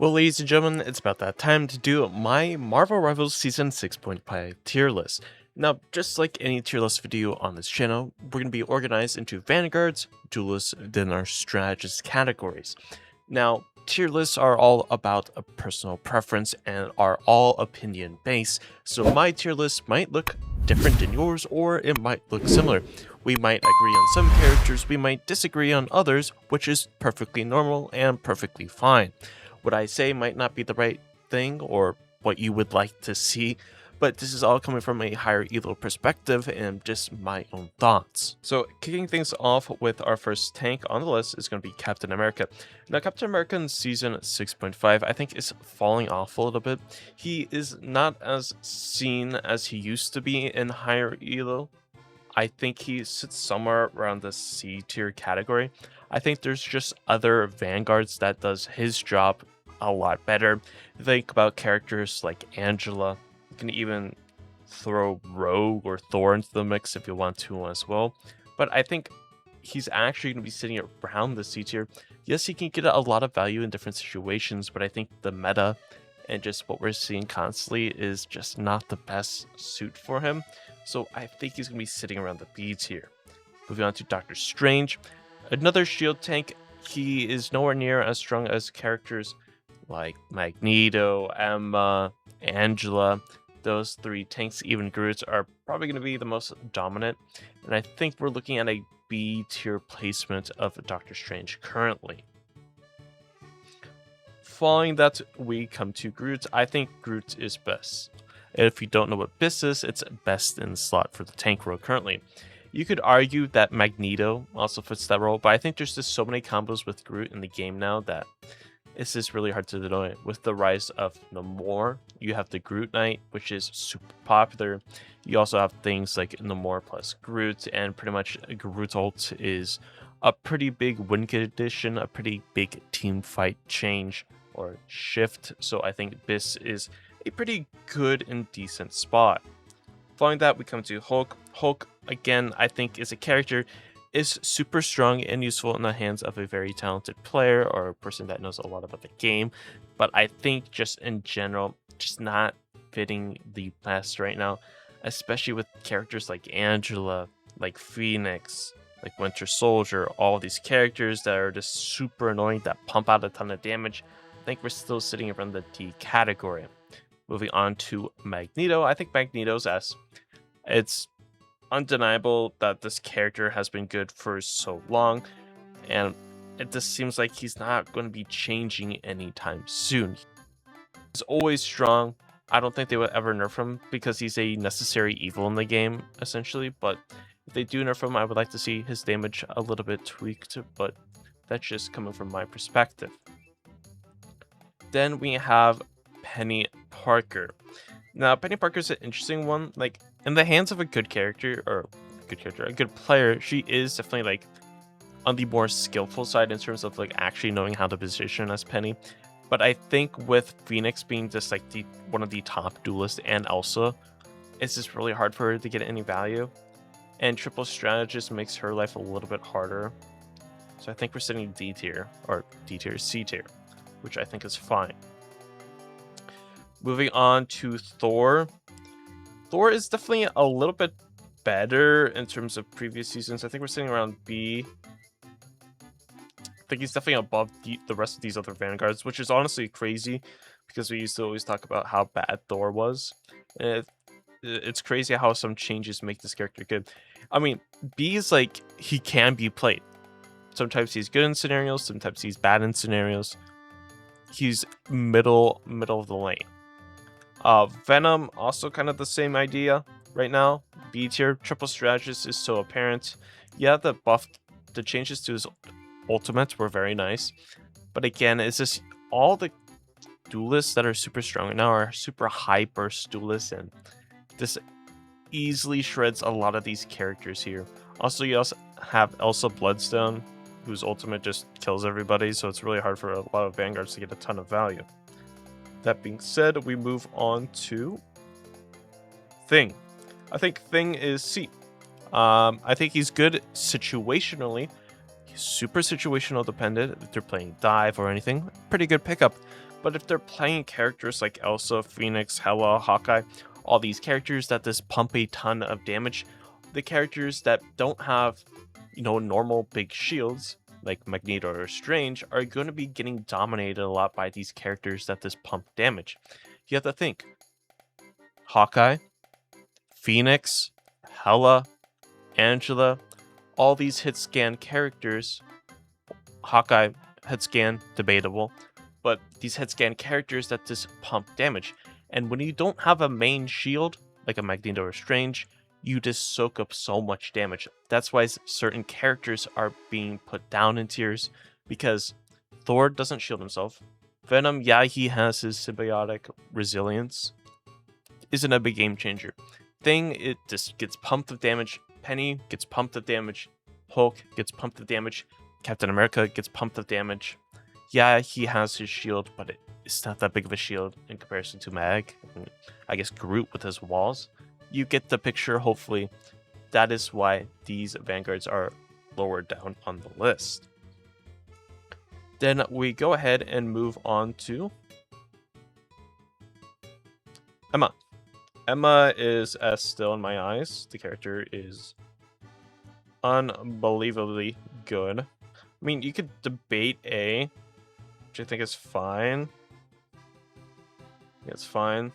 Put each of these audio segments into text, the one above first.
Well, ladies and gentlemen, it's about that time to do my Marvel Rivals Season 6.5 tier list. Now, just like any tier list video on this channel, we're going to be organized into Vanguards, Duelists, then our strategist categories. Now, tier lists are all about a personal preference and are all opinion based, so my tier list might look different than yours or it might look similar. We might agree on some characters, we might disagree on others, which is perfectly normal and perfectly fine. What I say might not be the right thing or what you would like to see, but this is all coming from a higher elo perspective and just my own thoughts. So kicking things off with our first tank on the list is going to be Captain America. Now Captain America in season 6.5 I think is falling off a little bit. He is not as seen as he used to be in higher elo. I think he sits somewhere around the C tier category. I think there's just other Vanguards that does his job a lot better. Think about characters like Angela. You can even throw Rogue or Thor into the mix if you want to as well. But I think he's actually going to be sitting around the C tier. Yes, he can get a lot of value in different situations, but I think the meta and just what we're seeing constantly is just not the best suit for him. So I think he's going to be sitting around the B tier. Moving on to Doctor Strange. Another shield tank. He is nowhere near as strong as characters like Magneto, Emma, Angela. Those three tanks, even Groot, are probably going to be the most dominant. And I think we're looking at a B tier placement of Doctor Strange currently. Following that, we come to Groot. I think Groot is best. If you don't know what BIS is, it's best in slot for the tank role currently. You could argue that Magneto also fits that role, but I think there's just so many combos with Groot in the game now that it's just really hard to deny. With the rise of Namor, you have the Groot Knight, which is super popular. You also have things like Namor plus Groot, and pretty much Groot ult is a pretty big win condition, a pretty big team fight change or shift. So I think BIS is a pretty good and decent spot. Following that, we come to Hulk. Hulk, again, I think is a character is super strong and useful in the hands of a very talented player or a person that knows a lot about the game. But I think just in general, just not fitting the best right now, especially with characters like Angela, like Phoenix, like Winter Soldier, all these characters that are just super annoying that pump out a ton of damage. I think we're still sitting around the D category. Moving on to Magneto, I think Magneto's S. It's undeniable that this character has been good for so long, and it just seems like he's not going to be changing anytime soon. He's always strong. I don't think they would ever nerf him because he's a necessary evil in the game, essentially, but if they do nerf him, I would like to see his damage a little bit tweaked, but that's just coming from my perspective. Then we have Penny Parker. Now, Penny Parker's an interesting one. Like, in the hands of a good character, a good player, she is definitely, like, on the more skillful side in terms of, like, actually knowing how to position as Penny. But I think with Phoenix being just, like, one of the top duelists and Elsa, it's just really hard for her to get any value. And Triple Strategist makes her life a little bit harder. So I think we're sitting D tier, or D tier, C tier, which I think is fine. Moving on to Thor. Thor is definitely a little bit better in terms of previous seasons. I think we're sitting around B. I think he's definitely above the rest of these other Vanguards, which is honestly crazy because we used to always talk about how bad Thor was. And it's crazy how some changes make this character good. I mean, B is like, he can be played. Sometimes he's good in scenarios, sometimes he's bad in scenarios. He's middle of the lane. Venom, also kind of the same idea right now. B tier. Triple Strategist is so apparent. Yeah, the changes to his ultimates were very nice. But again, it's just all the duelists that are super strong right now are super high burst duelists, and this easily shreds a lot of these characters here. Also, you also have Elsa Bloodstone, whose ultimate just kills everybody, so it's really hard for a lot of Vanguards to get a ton of value. That being said, we move on to Thing. I think Thing is C. I think he's good situationally. He's super situational dependent. If they're playing dive or anything, pretty good pickup. But if they're playing characters like Elsa, Phoenix, Hela, Hawkeye, all these characters that just pump a ton of damage, the characters that don't have, normal big shields, like Magneto or Strange, are going to be getting dominated a lot by these characters that just pump damage. You have to think, Hawkeye, Phoenix, Hela, Angela, all these hit scan characters. Hawkeye, hit scan, debatable, but these hit scan characters that just pump damage. And when you don't have a main shield, like a Magneto or Strange, you just soak up so much damage. That's why certain characters are being put down in tiers, because Thor doesn't shield himself. Venom, yeah, he has his symbiotic resilience, isn't a big game changer. Thing, it just gets pumped with damage. Penny gets pumped with damage. Hulk gets pumped with damage. Captain America gets pumped with damage. Yeah, he has his shield, but it's not that big of a shield in comparison to Mag. I guess Groot with his walls. You get the picture, hopefully. That is why these Vanguards are lower down on the list. Then we go ahead and move on to Emma. Emma is S still in my eyes. The character is unbelievably good. I mean, you could debate A, which I think is fine. It's fine.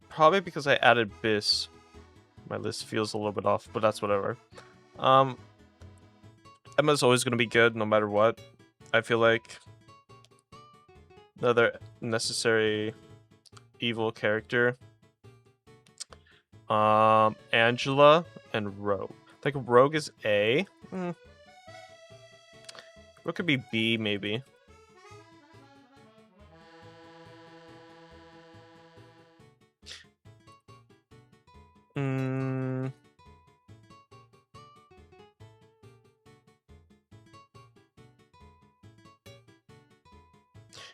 Probably because I added Biss. My list feels a little bit off, but that's whatever. Emma's always going to be good no matter what. I feel like another necessary evil character. Angela and Rogue. I think Rogue is A. Rogue could be B, maybe.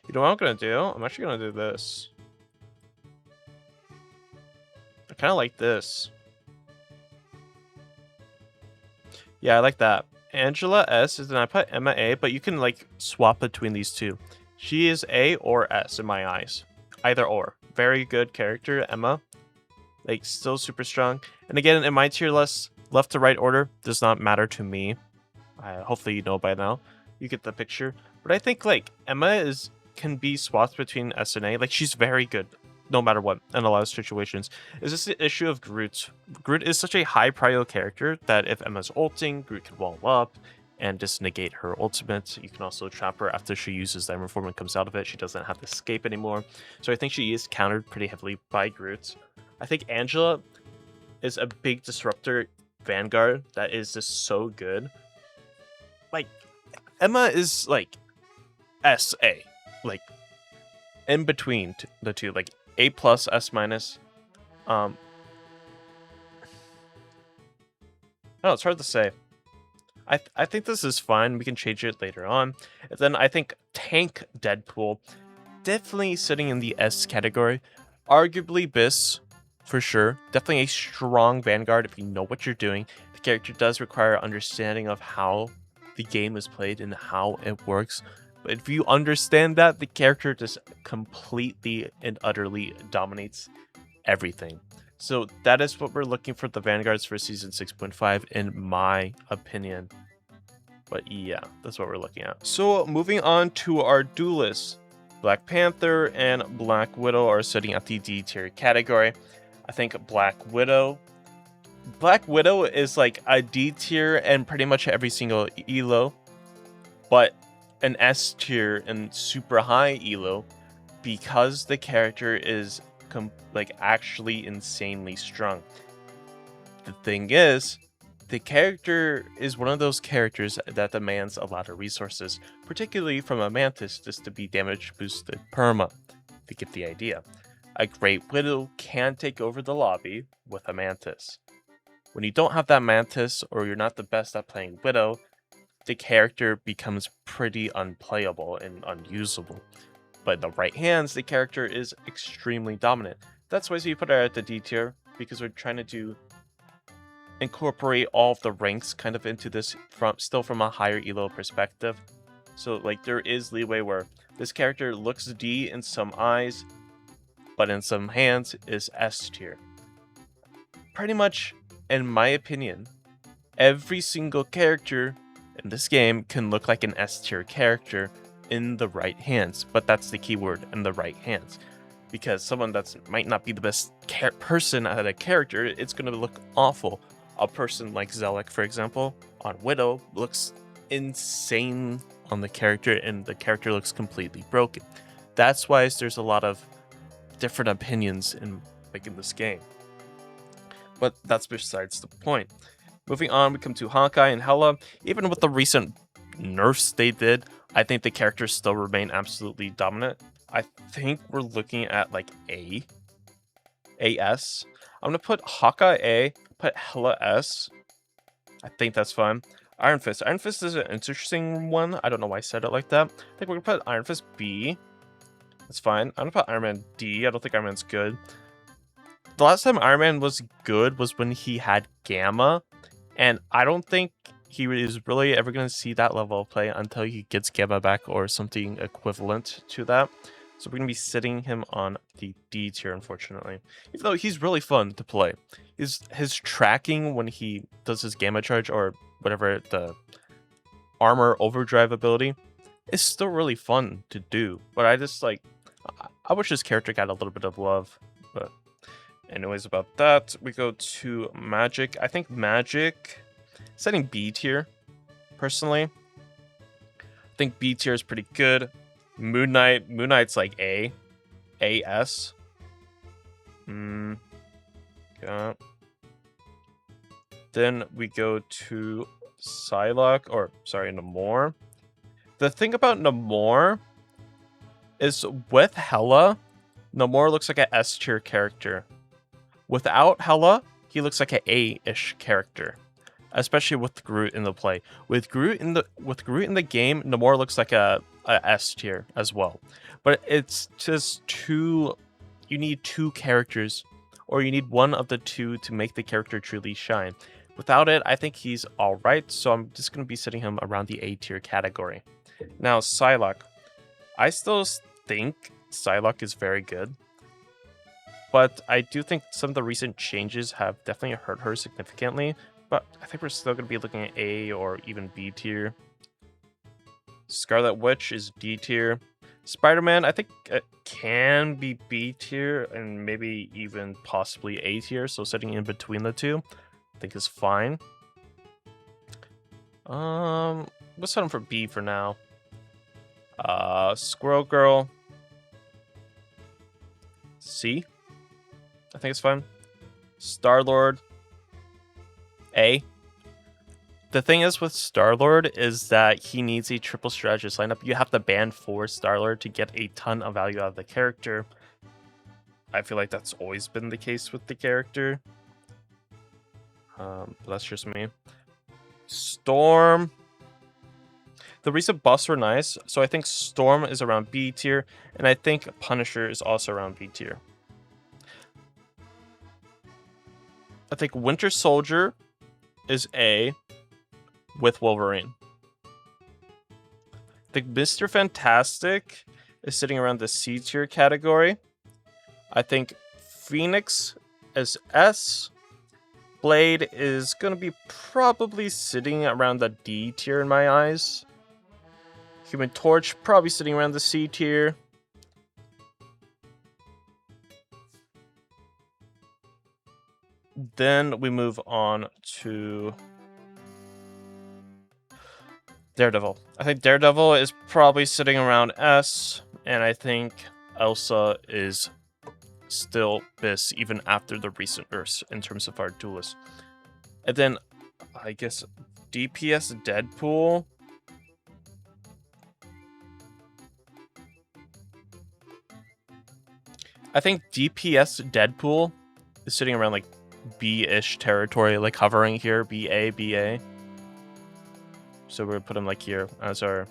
You know what I'm gonna do? I'm actually gonna do this. I kind of like this. Yeah, I like that. Angela S, and then I put Emma A, but you can like swap between these two. She is A or S in my eyes. Either or. Very good character, Emma. Like, still super strong. And again, in my tier list, left to right order does not matter to me. Hopefully you know by now. You get the picture. But I think, like, Emma can be swapped between S and A. Like, she's very good, no matter what, in a lot of situations. Is this the issue of Groot? Groot is such a high prio character that if Emma's ulting, Groot can wall up and just negate her ultimate. You can also trap her after she uses Diamond Form and comes out of it. She doesn't have to escape anymore. So I think she is countered pretty heavily by Groot. I think Angela is a big disruptor Vanguard that is just so good. Like, Emma is like SA, like in between the two, like A plus, S minus. Oh, it's hard to say. I think this is fine. We can change it later on. And then I think Tank Deadpool, definitely sitting in the S category. Arguably Biss, for sure. Definitely a strong Vanguard if you know what you're doing. The character does require understanding of how the game is played and how it works. But if you understand that, the character just completely and utterly dominates everything. So that is what we're looking for the Vanguards for Season 6.5, in my opinion. But yeah, that's what we're looking at. So moving on to our Duelists. Black Panther and Black Widow are sitting at the D tier category. I think Black Widow is like a D tier and pretty much every single elo, but an S tier and super high elo because the character is like actually insanely strong. The thing is, the character is one of those characters that demands a lot of resources, particularly from a Mantis, just to be damage boosted perma, to get the idea. A Great Widow can take over the lobby with a Mantis. When you don't have that Mantis, or you're not the best at playing Widow, the character becomes pretty unplayable and unusable. But in the right hands, the character is extremely dominant. That's why we put her at the D tier, because we're trying to incorporate all of the ranks kind of into this, still from a higher elo perspective. So like there is leeway where this character looks D in some eyes, but in some hands is S tier. Pretty much, in my opinion, every single character in this game can look like an S tier character in the right hands, but that's the keyword, in the right hands. Because someone that might not be the best person at a character, it's going to look awful. A person like Zelek, for example, on Widow, looks insane on the character, and the character looks completely broken. That's why there's a lot of different opinions in this game. But that's besides the point. Moving on, we come to Honkai and Hela. Even with the recent nerfs they did, I think the characters still remain absolutely dominant. I think we're looking at like AS. I'm gonna put Hawkeye A, put Hela S. I think that's fine. Iron Fist. Iron Fist is an interesting one. I don't know why I said it like that. I think we're gonna put Iron Fist B. That's fine. I'm gonna put Iron Man D. I don't think Iron Man's good. The last time Iron Man was good was when he had Gamma, and I don't think he is really ever going to see that level of play until he gets Gamma back or something equivalent to that. So we're going to be sitting him on the D tier, unfortunately. Even though he's really fun to play. His tracking when he does his Gamma charge or whatever, the armor overdrive ability, is still really fun to do. But I just like, I wish his character got a little bit of love. But anyways, about that, we go to Magic. I think Magic, setting B tier, personally. I think B tier is pretty good. Moon Knight's like AS. Yeah. Then we go to Namor. The thing about Namor is with Hela, Namor looks like an S tier character. Without Hela, he looks like an A-ish character, especially with Groot in the play. With Groot in the game, Namor looks like a S tier as well. But it's just you need two characters, or you need one of the two to make the character truly shine. Without it, I think he's alright, so I'm just going to be setting him around the A tier category. Now, Psylocke. I still think Psylocke is very good. But I do think some of the recent changes have definitely hurt her significantly. But I think we're still going to be looking at A or even B tier. Scarlet Witch is D tier. Spider-Man, I think it can be B tier and maybe even possibly A tier. So setting in between the two, I think is fine. Let's set him for B for now. Squirrel Girl. C. I think it's fine. Star-Lord. A. The thing is with Star-Lord is that he needs a triple strategist lineup. You have to ban 4 Star-Lord to get a ton of value out of the character. I feel like that's always been the case with the character. But that's just me. Storm. The recent buffs were nice, so I think Storm is around B tier, and I think Punisher is also around B tier. I think Winter Soldier is A with Wolverine. I think Mr. Fantastic is sitting around the C tier category. I think Phoenix is S. Blade is going to be probably sitting around the D tier in my eyes. Human Torch probably sitting around the C tier. Then we move on to Daredevil. I think Daredevil is probably sitting around S, and I think Elsa is still BIS even after the recent nerfs in terms of our Duelist. And then I guess DPS Deadpool. I think DPS Deadpool is sitting around like B-ish territory, like hovering here, BA. So we're gonna put him like here as our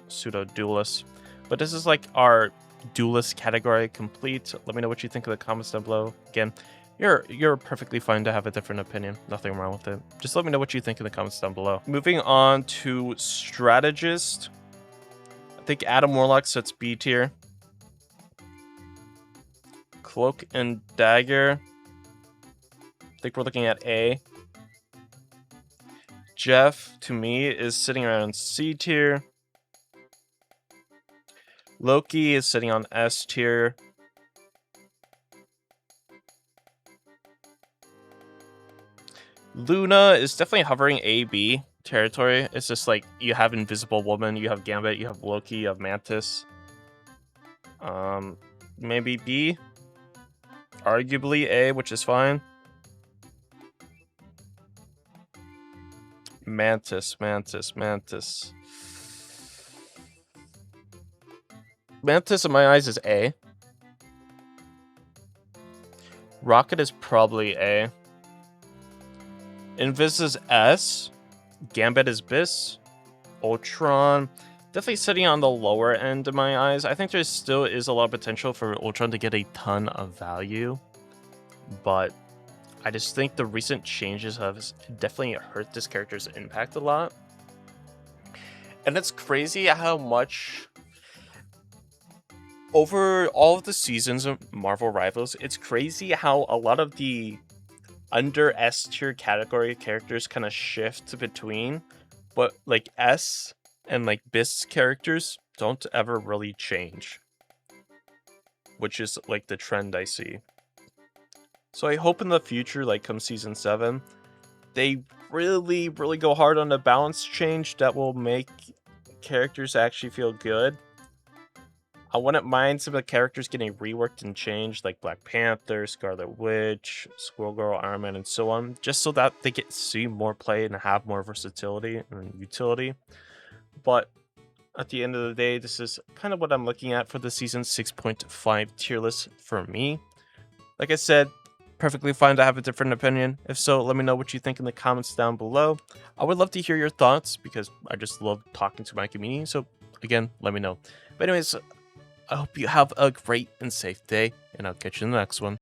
pseudo duelist. But this is like our duelist category complete. Let me know what you think in the comments down below. Again, You're perfectly fine to have a different opinion. Nothing wrong with it. Just let me know what you think in the comments down below. Moving on to strategist. I think Adam Warlock sets B tier. Cloak and Dagger. I think we're looking at A. Jeff, to me, is sitting around C tier. Loki is sitting on S tier. Luna is definitely hovering A-B territory. It's just like you have Invisible Woman, you have Gambit, you have Loki, you have Mantis. Maybe B. Arguably A, which is fine. Mantis. Mantis in my eyes is A. Rocket is probably A. Invis is S. Gambit is Bis. Ultron, definitely sitting on the lower end in my eyes. I think there still is a lot of potential for Ultron to get a ton of value, but I just think the recent changes have definitely hurt this character's impact a lot. And it's crazy how much over all of the seasons of Marvel Rivals, it's crazy how a lot of the under S tier category characters kind of shift between, but like S and like Bis characters don't ever really change, which is like the trend I see. So I hope in the future, like come season 7, they really go hard on the balance change that will make characters actually feel good. I wouldn't mind some of the characters getting reworked and changed, like Black Panther, Scarlet Witch, Squirrel Girl, Iron Man, and so on, just so that they get to see more play and have more versatility and utility. But at the end of the day, this is kind of what I'm looking at for the season 6.5 tier list for me. Like I said, perfectly fine to have a different opinion. If so, let me know what you think in the comments down below. I would love to hear your thoughts because I just love talking to my community. So again, let me know. But anyways, I hope you have a great and safe day, and I'll catch you in the next one.